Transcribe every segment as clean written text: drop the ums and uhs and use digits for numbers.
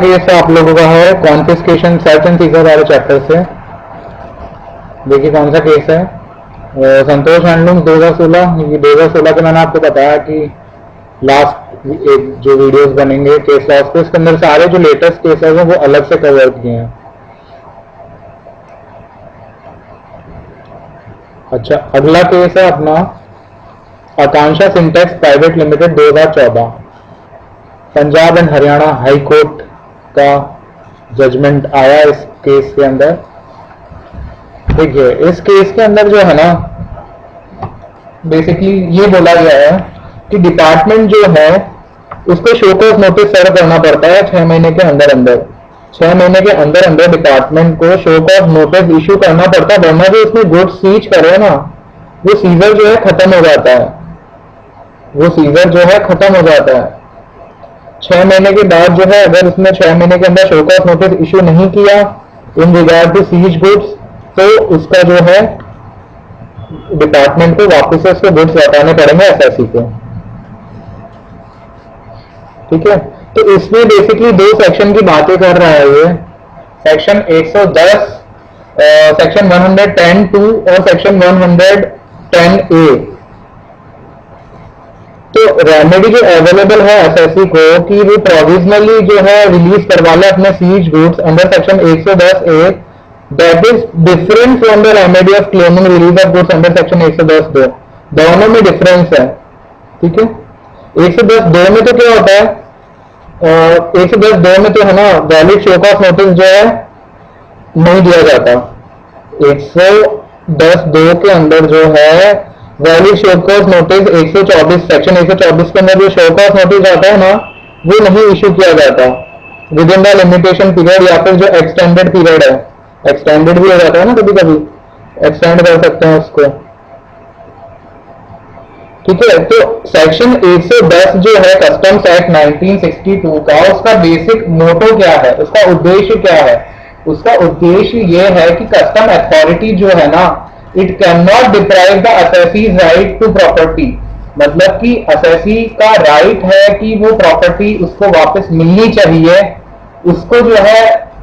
Case आप लोगों का है कॉन्फिस्केशन सर्च एंड सीजर वाले चैप्टर से। देखिए कौन सा केस है। संतोष हैंडलूम्स 2016। ये 2016 के मैंने आपको बताया कि लास्ट एक जो वीडियोस बनेंगे केस लॉस के, इसके अंदर सारे जो लेटेस्ट केसेस हैं वो अलग से कवर किए हैं। अच्छा, अगला केस है अपना Akanksha Syntex private limited 2014। Punjab and Haryana high court का जजमेंट आया इस केस के अंदर। देखिए इस केस के अंदर जो है ना, बेसिकली ये बोला गया है कि डिपार्टमेंट जो है उसको शो कॉज नोटिस सर्व करना पड़ता है 6 महीने के अंदर अंदर। 6 महीने के अंदर अंदर डिपार्टमेंट को शो कॉज नोटिस इश्यू करना पड़ता है, वरना जो उसमें गुड्स सीज करे ना वो सीजर जो है खत्म हो जाता है। वो सीजर जो है खत्म हो जाता है 6 महीने के बाद जो है। अगर उसने 6 महीने के अंदर शो कॉज नोटिस इश्यू नहीं किया in regard to seize goods, तो उसका जो है डिपार्टमेंट को वापस से उसके गुड्स लौटाने पड़ेंगे एसएससी को। ठीक है, तो इसमें बेसिकली दो सेक्शन की बातें कर रहा है ये। सेक्शन 110 सेक्शन 110(2) और सेक्शन 110(a). तो रेमेडी जो अवेलेबल है एसएससी को कि वो प्रोविजनली जो है रिलीज करवा ले अपने seize goods under section 110(a), that is different from the remedy of claiming release of goods under section 110(2). दोनों में डिफरेंस है। ठीक है, 110(2) में तो क्या होता है, 110(2) में तो है ना वैलिड शो कॉज नोटिस जो है नहीं दिया जाता। 110(2) के अंदर जो है valid show cause notice 124 section 124 के अंदर जो शो कॉज नोटिस आता है ना वो नहीं इश्यू किया जाता with in the limitation period, या फिर जो एक्सटेंडेड पीरियड है, एक्सटेंडेड भी हो जाता है ना, कभी कभी एक्सटेंड कर सकते हैं उसको। ठीक है, तो सेक्शन 110 जो है कस्टम्स एक्ट 1962 का, उसका बेसिक मोटो क्या है, उसका उद्देश्य क्या है? उसका उद्देश्य ये है कि कस्टम अथॉरिटी जो है ना, it can not deprive the assessee's right to property. मतलब कि असेसी का राइट है कि वो प्रॉपर्टी उसको वापस मिलनी चाहिए, उसको जो है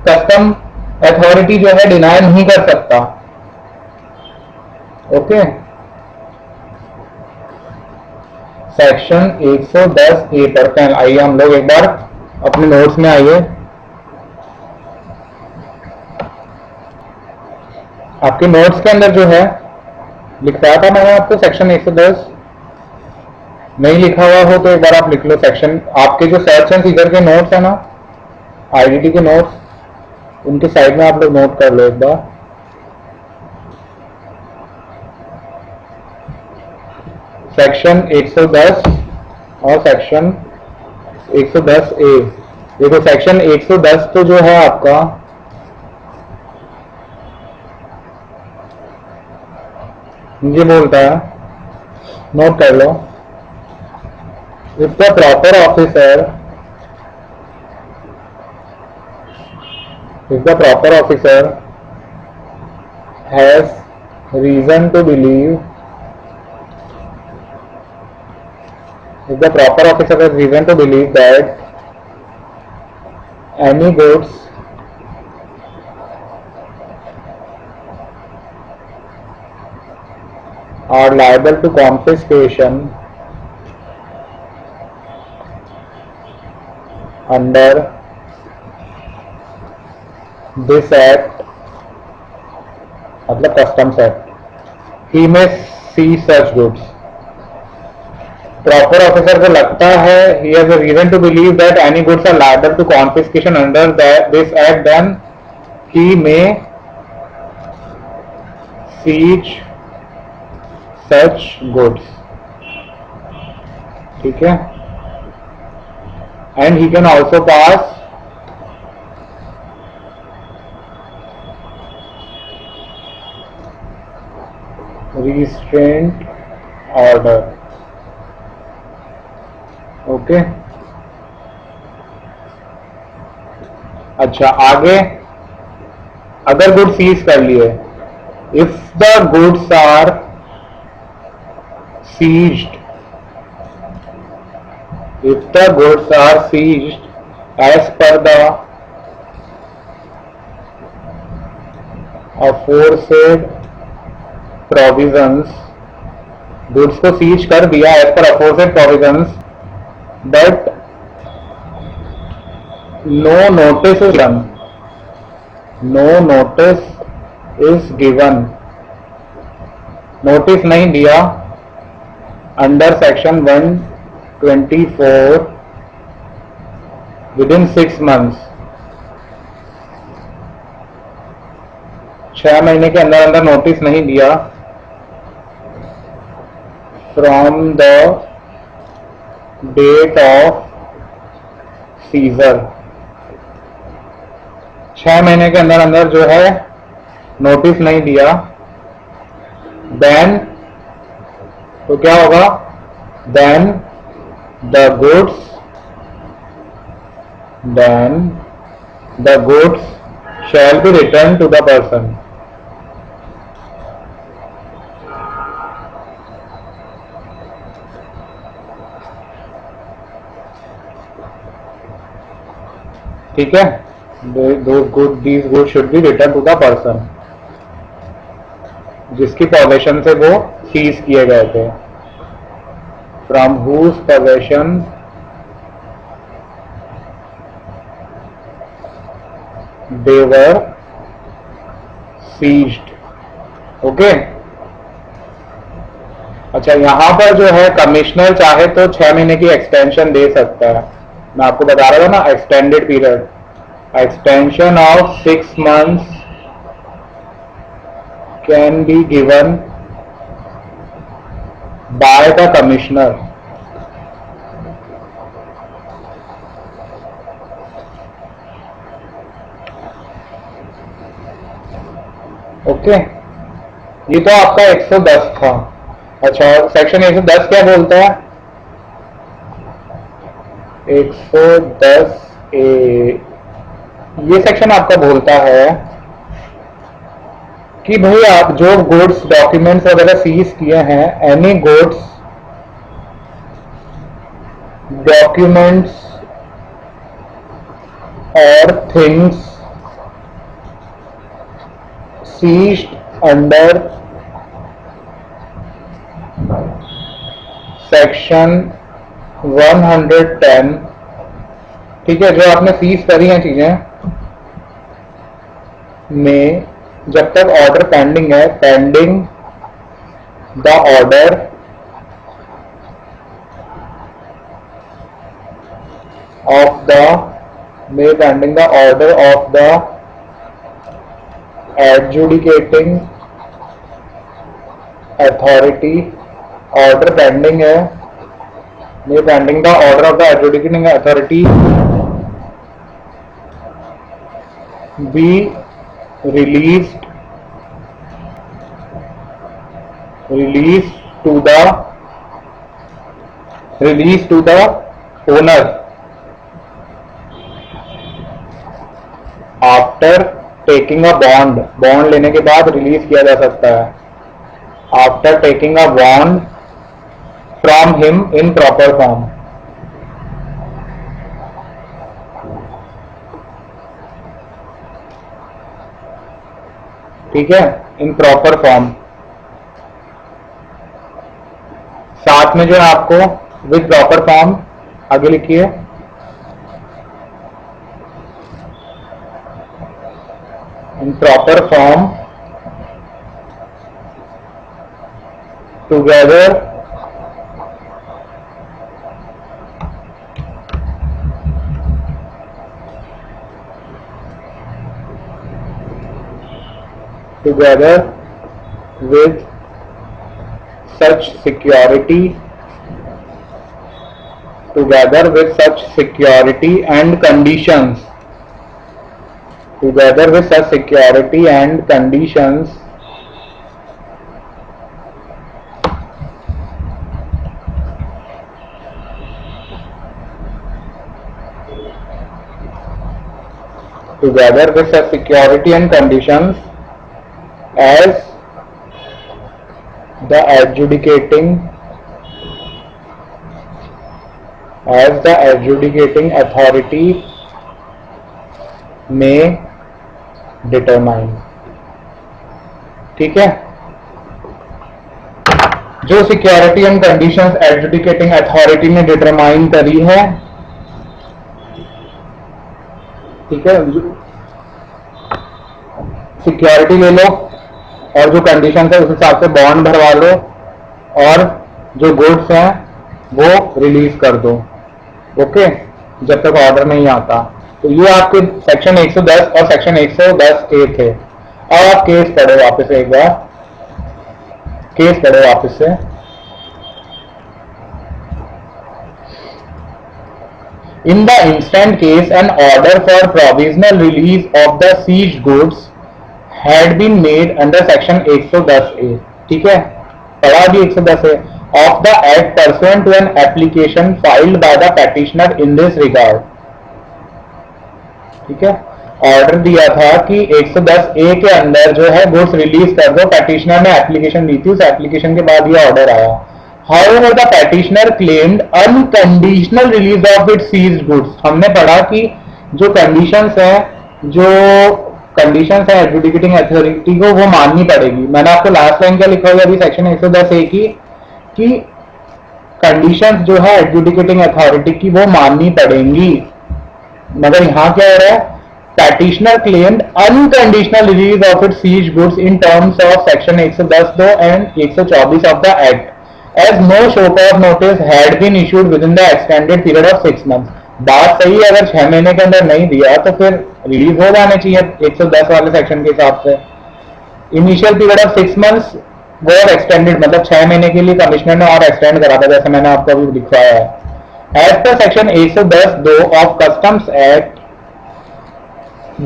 कस्टम अथॉरिटी जो है डिनाई नहीं कर सकता। ओके, सेक्शन 110(a) पढ़ते हैं। आइए हम लोग एक बार अपने नोट्स में आइए। आपके नोट्स के अंदर जो है लिखवाया था मैंने आपको सेक्शन 110। नहीं लिखा हुआ हो तो एक बार आप लिख लो सेक्शन। आपके जो सर्च एंड सीजर के नोट्स है ना, आईडीटी के नोट्स, उनके साइड में आप लोग नोट कर लो एक बार। सेक्शन 110 और सेक्शन 110(a). देखो सेक्शन 110 तो जो है आपका ये बोलता है, नोट कर लो, if the proper officer has reason to believe if the proper officer has reason to believe that any goods are liable to confiscation under this act, मतलब customs act, he may seize such goods. Proper officer को लगता है he has a reason to believe that any goods are liable to confiscation under this act, then he may seize such goods. ठीक है, and he can also pass restraint order. Okay, अच्छा आगे, अगर goods seize कर लिए, if the goods are seized, if the goods are seized as per the aforesaid provisions, goods को seize कर दिया as per aforesaid provisions, but no notice is given, no notice is given, notice नहीं दिया under section 124 within 6 months, 6 महीने के अंदर अंदर notice नहीं दिया from the date of seizure, 6 महीने के अंदर अंदर जो है नोटिस नहीं दिया, देन तो क्या होगा, then the goods shall be returned to the person. ठीक है, these goods should be returned to the person जिसकी पोजेशन से वो सीज किए गए थे, from whose possession they were seized. Okay, अच्छा यहां पर जो है कमिश्नर चाहे तो 6 महीने की एक्सटेंशन दे सकता है, मैं आपको बता रहा था ना, extended period, extension of 6 months can be given by the commissioner. Okay, ये तो आपका 110 था. अच्छा, सेक्शन 110 क्या बोलता है, 110 ए, ये सेक्शन आपका बोलता है कि भाई आप जो गुड्स डॉक्यूमेंट्स वगैरह सीज किए हैं, एनी गुड्स डॉक्यूमेंट्स और थिंग्स seized under section 110, ठीक है, जो आपने सीज करी हैं चीजें में जब तक ऑर्डर पेंडिंग है, pending the order of the pending the order of the adjudicating authority, order pending है, ये pending the order of the adjudicating authority be release to the owner after taking a bond, bond लेने के बाद release किया जा सकता है, after taking a bond from him in proper form. ठीक है, इन प्रॉपर फॉर्म, साथ में जो है आपको विद प्रॉपर फॉर्म आगे लिखिए, in proper form together with such security, together with such security and conditions, together with such security and conditions together with such security and conditions as the adjudicating authority may determine. ठीक है, जो security and conditions adjudicating authority ने determine करी है, ठीक है, security ले लो और जो कंडीशन है उस हिसाब से बॉन्ड भरवा लो और जो गुड्स हैं वो रिलीज कर दो। ओके, जब तक ऑर्डर नहीं आता। तो ये आपके सेक्शन 110 और सेक्शन 110A थे। अब आप केस पढ़ो वापस से, एक बार केस पढ़ो वापस से। In the instant case, an order for provisional release of the seized goods had been made under section 110A, ठीक है, पढ़ा भी 110A of the act pursuant to an application filed by the petitioner in this regard। ठीक है, order दिया था कि 110A के अंदर जो है गुड्स रिलीज कर दो, petitioner ने एप्लीकेशन दी थी, उस एप्लीकेशन के बाद ये ऑर्डर आया। However, the petitioner claimed unconditional release of its seized goods। हमने पढ़ा कि जो कंडीशंस है एडजुडिकेटिंग अथॉरिटी को वो माननी पड़ेगी। मैंने आपको लास्ट लाइन क्या लिखा हुआ अभी सेक्शन 110A की कि कंडीशंस जो है एडजुडिकेटिंग अथॉरिटी की वो माननी पड़ेंगी। मगर यहां क्या हो रहा है, petitioner claimed unconditional release of its seized goods in terms of section 110(2) and 124 of the act, as no show cause notice had been issued within the extended period of 6 months। बात सही है, अगर 6 महीने के अंदर नहीं दिया तो फिर रिलीज हो जाने चाहिए 110 वाले सेक्शन के हिसाब से। इनिशियल पीरियड ऑफ 6 मंथ्स वो एक्सटेंडेड, मतलब 6 महीने के लिए कमिश्नर ने और एक्सटेंड करा था, जैसे मैंने आपको अभी दिखाया है। As per section 110(2) of customs act,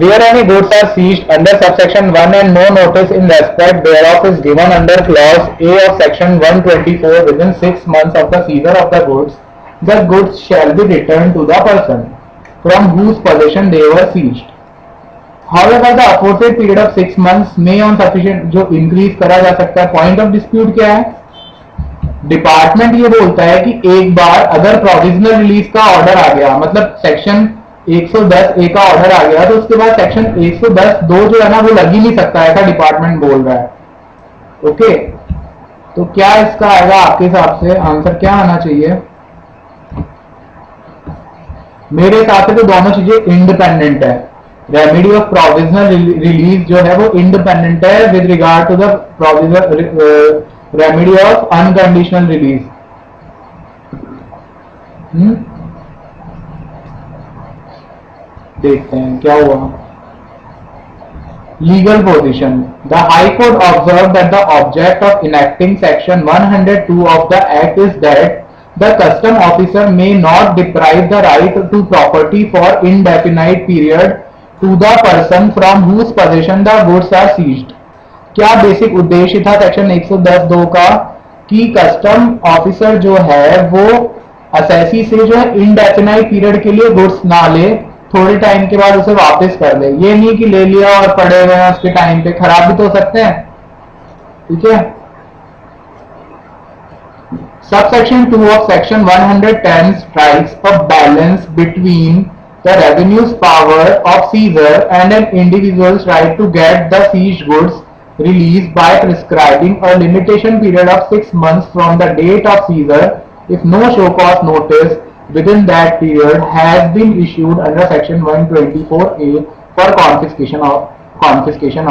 where any goods are seized under subsection 1 and no notice in respect thereof is given under clause A of section 124 within 6 months of the seizure of the goods shall be returned to the person from whose possession they were seized। However, the aforesaid period of 6 months may on sufficient, जो increase करा जा सकता है। Point of dispute क्या है, department ये बोलता है कि एक बार अगर प्रोविजनल रिलीज का ऑर्डर आ गया, मतलब सेक्शन 110A का ऑर्डर आ गया, तो उसके बाद सेक्शन 110(2) जो है ना वो लग ही नहीं सकता, ऐसा डिपार्टमेंट बोल रहा है। ओके, तो क्या इसका आएगा आपके हिसाब से आंसर क्या आना चाहिए? मेरे हिसाब से तो दोनों चीजें इंडिपेंडेंट है। रेमेडी ऑफ प्रोविजनल रिलीज जो है वो इंडिपेंडेंट है with regard to the provisional remedy of unconditional release. देखते हैं क्या हुआ। Legal position, the high court observe that the object of enacting section 102 of the act is that the custom officer may not deprive the right to property for indefinite period to the person from whose possession the goods are seized. क्या basic उद्देश्य था section 110(2) का कि custom officer जो है वो assessee से जो है इनडेफिनाइट पीरियड के लिए गुड्स ना ले, थोड़े टाइम के बाद उसे वापस कर दे। ये नहीं कि ले लिया और पड़े हुए हैं उसके टाइम पे, खराब भी तो हो सकते हैं। ठीक है, subsection 2 of section 110 strikes a balance between the revenue's power of seizure and an individual's right to get the seized goods released by prescribing a limitation period of 6 months from the date of seizure if no show cause notice within that period has been issued under section 124A for confiscation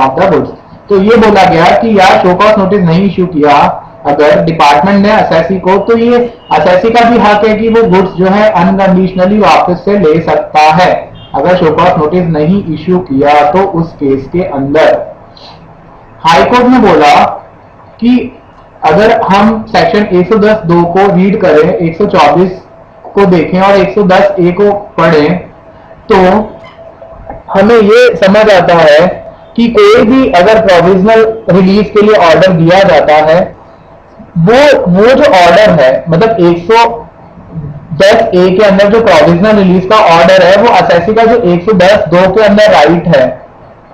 of the goods। तो ये बोला गया कि यार show cause notice नहीं issue किया अगर department ने असेसी को, तो ये असेसी का भी हक है कि वो गुड्स जो है अनकंडीशनली वापस से ले सकता है अगर शो कॉज नोटिस नहीं इश्यू किया। तो उस केस के अंदर हाईकोर्ट ने बोला कि अगर हम सेक्शन 110(2) को रीड करें, 124 को देखें और 110A को पढ़ें, तो हमें ये समझ आता है कि कोई भी अगर प्रोविजनल रिलीज के लिए ऑर्डर दिया जाता है, वो जो ऑर्डर है, मतलब 110A के अंदर जो प्रोविजनल रिलीज का ऑर्डर है, वो असेसी का जो 110(2) के अंदर राइट है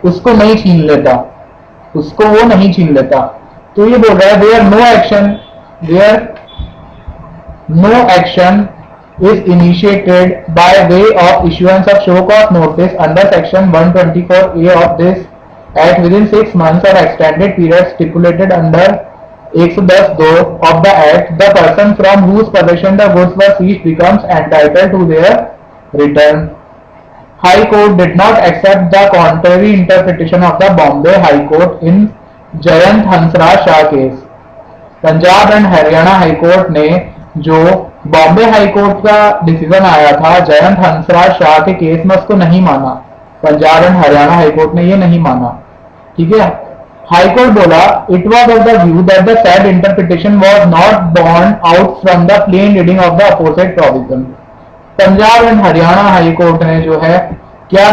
उसको नहीं छीन लेता, उसको वो नहीं छीन लेता। तो ये बोल रहा है where no action is initiated by way of issuance of show cause notice under section 124A of this act within 6 months or extended period stipulated under 110(2) of the act, the person from whose possession the goods were seized becomes entitled to their return. High Court did not accept the contrary interpretation of the Bombay High Court in Jayant Hansraj Shah case. Punjab and Haryana high court ने जो Bombay high court का decision आया था जयंत हंसराज शाह के case में उसको नहीं माना। Punjab and Haryana high court ने ये नहीं माना। ठीक है, हाई कोर्ट बोला it was of the view that the said interpretation was not borne out from the plain reading of the opposite provision. Punjab and Haryana high court ने जो है क्या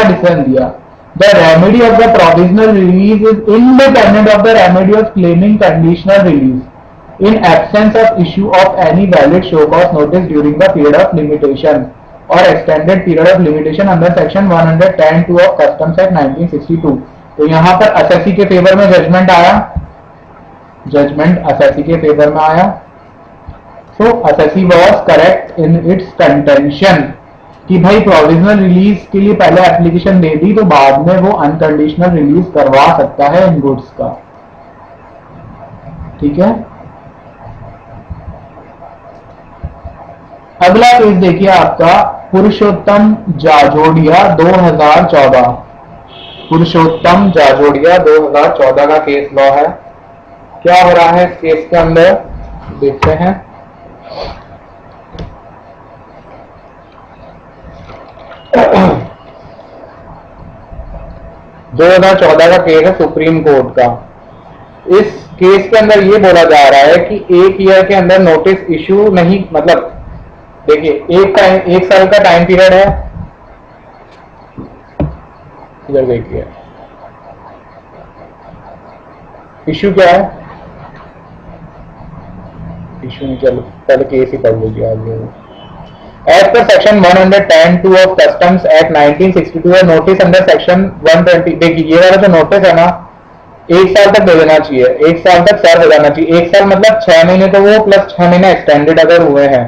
डिसीजन दिया, the remedy of the provisional release is independent of the remedy of claiming conditional release in absence of issue of any valid show cause notice during the period of limitation or extended period of limitation under section 110(2) of Customs Act 1962। तो यहाँ पर assessee के favour में judgement आया, judgement assessee के favour में आया। So assessee was correct in its contention कि भाई प्रोविजनल रिलीज के लिए पहले एप्लीकेशन दे दी तो बाद में वो अनकंडीशनल रिलीज करवा सकता है इन गुड्स का। ठीक है, अगला केस देखिए आपका पुरुषोत्तम जाजोड़िया 2014। पुरुषोत्तम जाजोड़िया 2014 का केस लॉ है। क्या हो रहा है इस केस के अंदर देखते हैं। दो 2014 का केस है सुप्रीम कोर्ट का। इस केस के अंदर ये बोला जा रहा है कि एक ईयर के अंदर नोटिस इशू नहीं, मतलब देखिए एक साल का टाइम पीरियड है। इधर देखिए इशू क्या है, इशू नहीं, चलो पहले केस ही पढ़ लीजिए आगे। As per section 110(2) of Customs Act 1962 है नोटिस अंडर सेक्शन 120। देखिए ये वाला जो नोटिस है ना 1 साल तक दे देना चाहिए, 1 साल तक सर्व हो जाना चाहिए। 1 साल मतलब 6 महीने तो वो प्लस 6 महीने एक्सटेंडेड अगर हुए हैं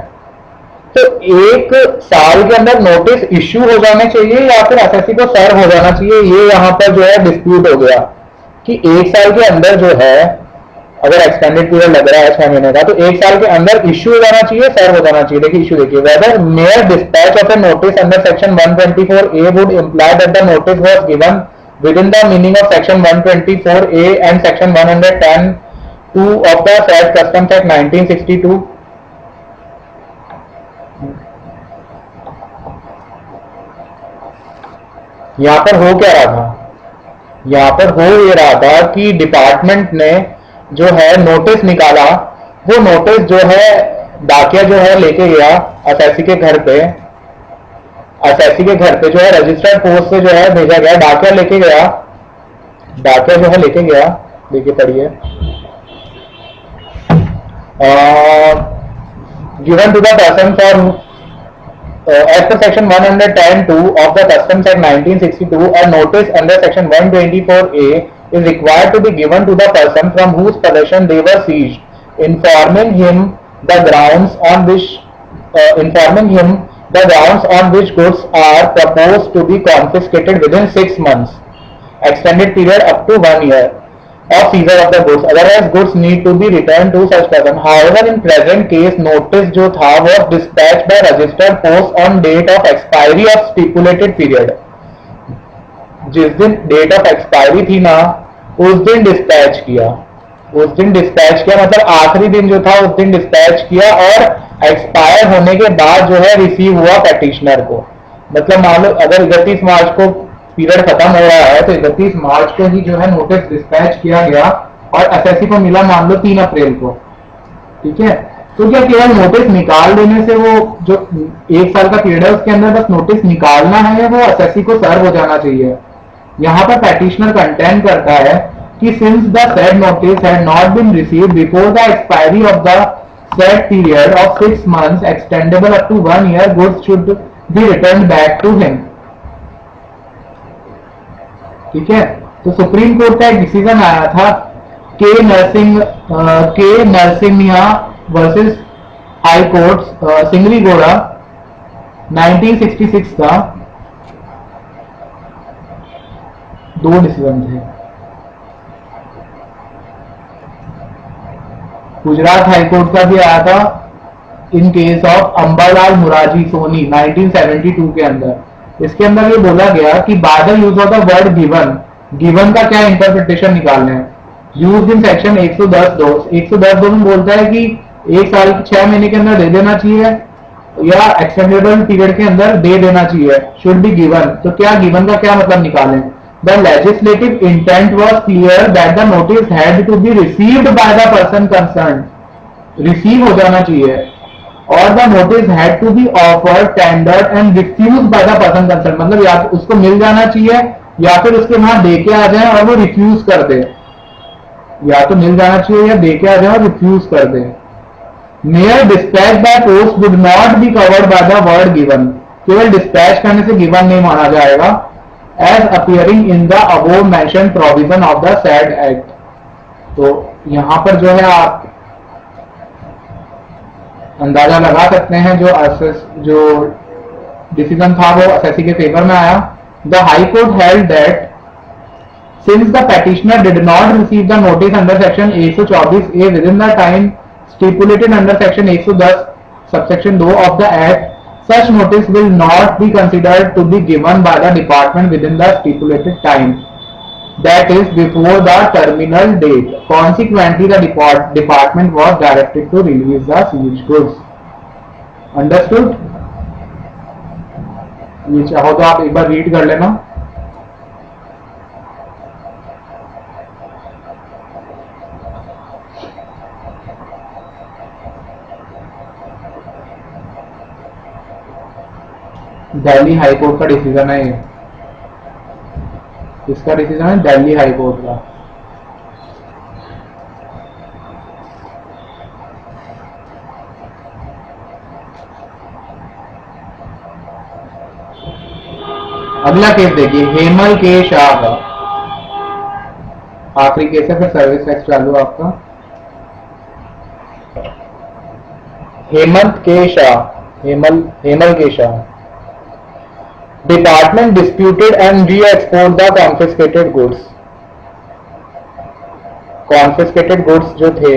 तो 1 साल के अंदर नोटिस इश्यू हो जाने चाहिए या फिर एसएससी को सर्व हो जाना चाहिए। ये यहाँ पर जो है डिस्प्यूट हो गया कि 1 साल के अंदर जो है अगर एक्सटेंडेड पीरियड लग रहा है 6 महीने का तो 1 साल के अंदर इश्यू हो जाना चाहिए, सर्व हो जाना चाहिए। देखिए इश्यू देखिए, whether mere dispatch of a notice under section 124A would imply that the notice was given within the meaning of section 124A and section 110(2) of the said customs act 1962। यहां पर हो क्या रहा था, यहां पर हो ये रहा था कि डिपार्टमेंट ने जो है नोटिस निकाला, वो नोटिस जो है डाकिया जो है लेके गया असेसी के घर पे, असेसी के घर पे जो है रजिस्टर्ड पोस्ट से जो है भेजा गया, डाकिया लेके गया, डाकिया जो है लेके गया। देखिए पढ़िए, given to the person for as per section 110(2) of the Customs Act 1962, a notice under section 124A is required to be given to the person from whose possession they were seized, informing him the grounds on which goods are proposed to be confiscated within 6 months, extended period up to 1 year of seizure of the goods, otherwise goods need to be returned to such person. However, in present case notice जो था was dispatched by registered post on date of expiry of stipulated period। जिस दिन date of expiry थी ना उस दिन dispatch किया, उस दिन डिस्पैच किया मतलब आखिरी दिन जो था उस दिन डिस्पैच किया और एक्सपायर होने के बाद जो है रिसीव हुआ पेटिशनर को। मतलब मान लो अगर 31 मार्च को पीरियड खत्म हो रहा है तो 31 मार्च को ही जो है नोटिस डिस्पैच किया गया और एसएससी को मिला मान लो 3 अप्रैल को। ठीक है, तो क्या केवल नोटिस निकाल देने से वो जो 1 साल का पीरियड है उसके अंदर बस नोटिस निकालना है या वो एसएससी को सर्व हो जाना चाहिए। यहाँ पर पेटिशनर कंटेंट करता है कि since the said notice had not been received before the expiry of the said period of 6 months extendable up to 1 year, goods should be return back to him. ठीक है, तो सुप्रीम कोर्ट का एक decision आया था के Narasimha versus high court सिंगरी घोड़ा 1966 का, दो डिसीजन थे। गुजरात हाईकोर्ट का भी आया था in case of Ambalal Moraji Soni 1972 के अंदर। इसके अंदर ये बोला गया कि by the use of the word given, given का क्या इंटरप्रिटेशन निकालना है, यूज इन सेक्शन 110(2) में बोलता है कि 1 साल 6 महीने के अंदर दे देना चाहिए या एक्सटेंडेबल पीरियड के अंदर दे देना चाहिए, शुड बी गिवन। तो क्या गिवन का क्या मतलब निकालें? The legislative intent was clear that the notice had to be received by the person concern, receive हो जाना चाहिए, और the notice had to be offered, tendered and refuse by the person concern, मतलब या उसको मिल जाना चाहिए या फिर उसके वहां दे के आ जाए और वो रिफ्यूज कर दे, या तो मिल जाना चाहिए या दे के आ जाए और रिफ्यूज कर दे। Mere dispatch by post would not be covered by the word given, केवल डिस्पैच करने से गिवन नहीं माना जाएगा, as appearing in the above mention provision of the said act. तो यहां पर जो है आप अंदाजा लगा सकते हैं जो डिसीजन था वो एसएससी के फेवर में आया। The high court held that since the petitioner did not receive the notice under section 124A within the time stipulated under section 110 subsection 2 of the act, such notice will not be considered to be given by the department within the stipulated time, that is before the terminal date. Consequently, the department was directed to release the seized goods. Understood? ये चाहो तो आप एक बार read कर लेना। Delhi high court का decision है ये, इसका डिसीजन है दिल्ली हाई कोर्ट का। अगला केस देखिए, हेमल के शाह का आखिरी केस है, फिर सर्विस टैक्स चालू आपका। हेमंत के Shah, Hemal K Shah, department disputed and re export the confiscated goods. Confiscated goods जो थे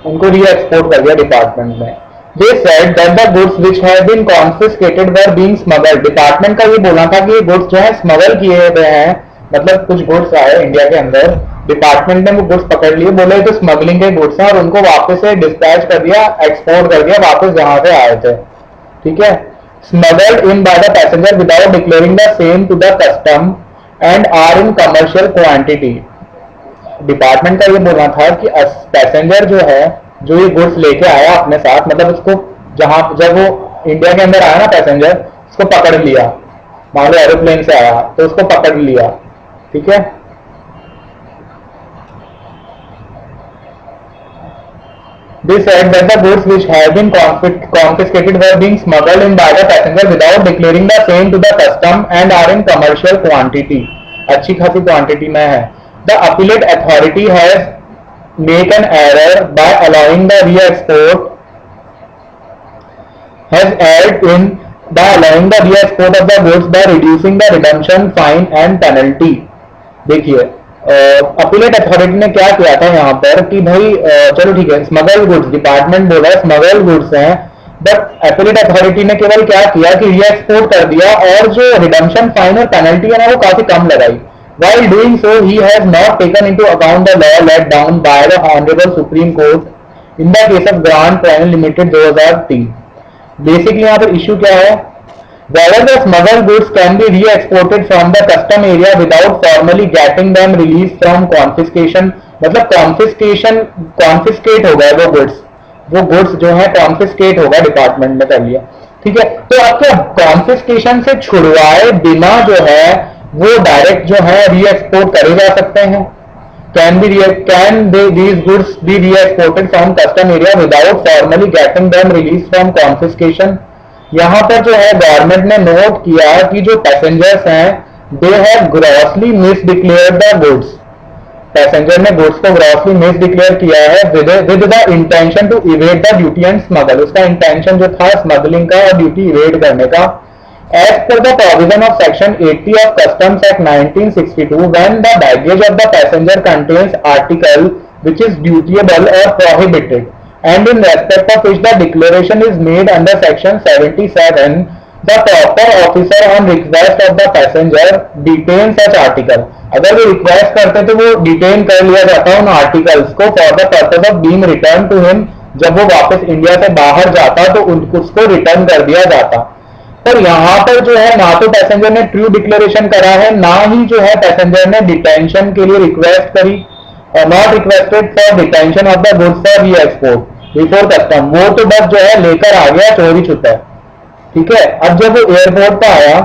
उनको री एक्सपोर्ट कर दिया डिपार्टमेंट ने। They said that the goods which have been confiscated were being smuggled. Department का ये बोलना था कि ये गुड्स जो है स्मगल किए गए हैं, मतलब कुछ गुड्स आए इंडिया के अंदर, डिपार्टमेंट ने वो गुड्स पकड़ लिए, बोले तो स्मगलिंग के गुड्स हैं, और उनको वापस से डिस्पैच कर दिया, एक्सपोर्ट कर दिया वापस जहां से आए थे। ठीक है, smuggled in by the passenger without declaring the same to the custom and are in commercial quantity। Department का ये बोलना था कि पैसेंजर जो है, जो ये गुड्स लेके आया अपने साथ, मतलब उसको जब वो इंडिया के अंदर आया ना पैसेंजर, उसको पकड़ लिया, मान लो एरोप्लेन से आया तो उसको पकड़ लिया। ठीक है, they said that the goods which have been confiscated were being smuggled in by the passenger without declaring the same to the custom and are in commercial quantity। अच्छी खासी क्वांटिटी में है। The appellate authority has made an error by allowing the re-export, has erred in by allowing the re-export of the goods by reducing the redemption fine and penalty। देखिए appellate authority ने क्या किया था यहाँ पर कि भाई चलो ठीक है, स्मगल गुड्स, डिपार्टमेंट बोला स्मगल गुड्स हैं, बट अपीलेट अथॉरिटी ने केवल क्या किया कि री एक्सपोर्ट कर दिया, और जो रिडम्पशन फाइन और पेनल्टी है ना वो काफी कम लगाई। While doing so, he has not taken into account the law laid down by the Honorable Supreme Court in the case of Grant Pioneer Limited 2003। Basically यहाँ पर इश्यू क्या है, whether the smuggled goods can be re-exported from the custom area without formally getting them released from confiscation। मतलब confiscate होगा वो goods जो है confiscate होगा, डिपार्टमेंट ने कर लिया। ठीक है, तो आपके कॉन्फिस्केशन से छुड़वाए बिना जो है वो डायरेक्ट जो है री एक्सपोर्ट करे जा सकते हैं। can these goods be re-exported from custom area without formally getting them released from confiscation। यहां पर जो है गवर्नमेंट ने नोट किया कि जो पैसेंजर्स हैं they have grossly misdeclared the goods, passenger ने गुड्स को ग्रॉसली मिस डिक्लेयर किया है with the intention to evade the duty and smuggle, उसका इंटेंशन जो था स्मगलिंग का और ड्यूटी इवेड करने का। As per the provision of Section 80 of Customs Act 1962, when the baggage of the passenger contains article which is dutiable or prohibited, and in respect of which the declaration is made under Section 77, the proper officer on request of the passenger detain such article. अगर वो request करते तो वो detain कर लिया जाता उन articles को for the purpose of being return to him. जब वो वापस इंडिया से बाहर जाता तो उसको रिटर्न कर दिया जाता। पर यहाँ पर जो है ना तो पैसेंजर ने ट्रू डिक्लेरेशन करा है, ना ही जो है पैसेंजर ने डिटेंशन के लिए रिक्वेस्ट करी, not requested for detention of the goods for री एक्सपोर्ट बिफोर कस्टम। वो तो बस जो है लेकर आ गया चोरी छुपा। ठीक है, अब जब वो एयरपोर्ट पे आया,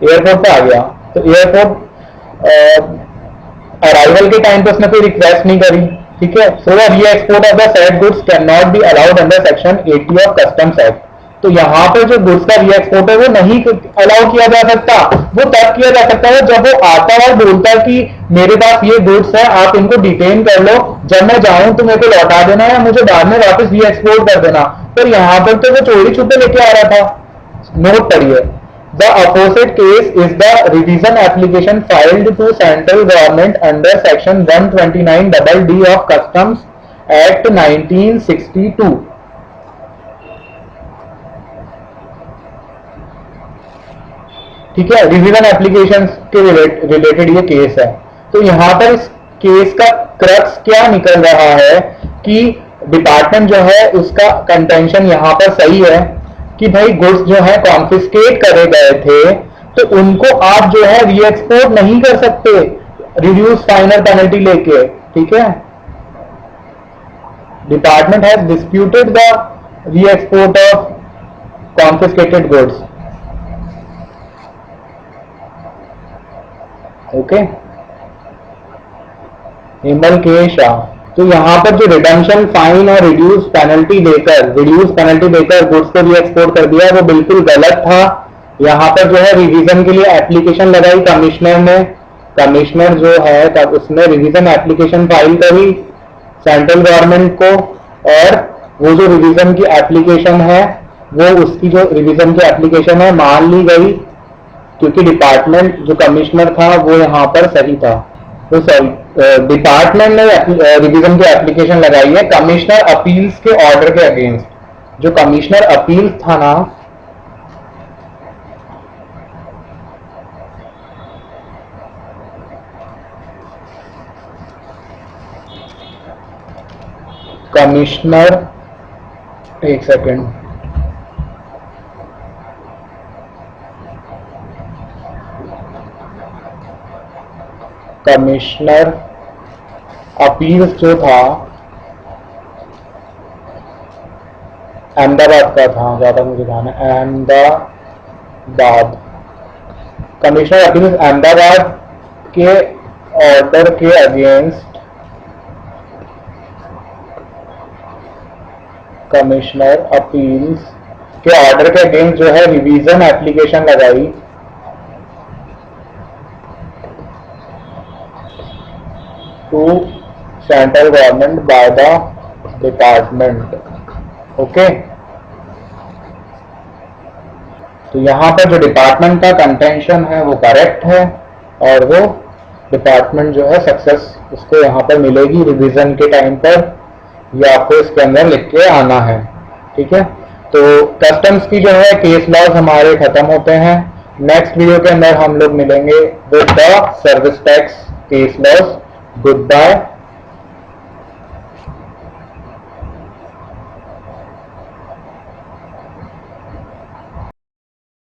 एयरपोर्ट पे आ गया तो एयरपोर्ट अराइवल के टाइम पे उसने कोई रिक्वेस्ट नहीं करी। ठीक है, सो द री export of the said goods can not be allowed under section 80 of customs act. तो यहाँ पर जो गुड्स का री एक्सपोर्ट है वो नहीं अलाउ किया जा सकता। वो तब किया जा सकता है जब वो आता है बोलता है कि मेरे पास ये गुड्स है, आप इनको डिटेन कर लो, जब मैं जाऊं तो मेरे को लौटा देना या मुझे बाद में वापस री एक्सपोर्ट कर देना। पर यहाँ पर तो वो चोरी छुपे लेके आ रहा था। नोट पढ़िए, the opposite case is the revision application filed to central government under section 129(d) of Customs Act 1962। ठीक है, रिवीजन एप्लीकेशन के रिलेटेड ये केस है। तो यहाँ पर इस केस का क्रक्स क्या निकल रहा है कि डिपार्टमेंट जो है उसका कंटेंशन यहाँ पर सही है कि भाई गुड्स जो है कॉन्फिस्केट करे गए थे तो उनको आप जो है री एक्सपोर्ट नहीं कर सकते रिड्यूस फाइनल पेनल्टी लेके। ठीक है, डिपार्टमेंट हैज डिस्प्यूटेड द री export of confiscated goods. Okay, Himal के शाह। तो यहाँ पर जो रिडम्पशन फाइन और रिड्यूस पेनल्टी देकर गुड्स को री एक्सपोर्ट कर दिया वो बिल्कुल गलत था। यहाँ पर जो है रिवीजन के लिए एप्लीकेशन लगाई कमिश्नर ने, कमिश्नर जो है तब उसने रिवीजन एप्लीकेशन फाइल करी सेंट्रल गवर्नमेंट को, और वो जो रिवीजन की एप्लीकेशन है वो उसकी जो रिवीजन की एप्लीकेशन है मान ली गई क्योंकि डिपार्टमेंट जो कमिश्नर था वो यहाँ पर सही था। तो सॉरी, डिपार्टमेंट ने रिवीजन की एप्लीकेशन लगाई है कमिश्नर अपील्स के ऑर्डर के अगेंस्ट। जो कमिश्नर अपील्स था ना, कमिश्नर, एक सेकेंड, कमिश्नर अपील्स जो था अहमदाबाद का था, ज्यादा मुझे ध्यान है, अहमदाबाद। कमिश्नर अपील्स अहमदाबाद के ऑर्डर के अगेंस्ट, कमिश्नर अपील्स के ऑर्डर के अगेंस्ट जो है रिवीजन एप्लीकेशन लगाई to central government by the department. Okay, तो यहाँ पर जो डिपार्टमेंट का कंटेंशन है वो करेक्ट है और वो डिपार्टमेंट जो है सक्सेस उसको यहाँ पर मिलेगी रिवीजन के टाइम पर, ये आपको इसके अंदर लिख के आना है। ठीक है, तो कस्टम्स की जो है केस लॉज हमारे खत्म होते हैं। नेक्स्ट वीडियो के अंदर हम लोग मिलेंगे with the service tax case laws. Goodbye.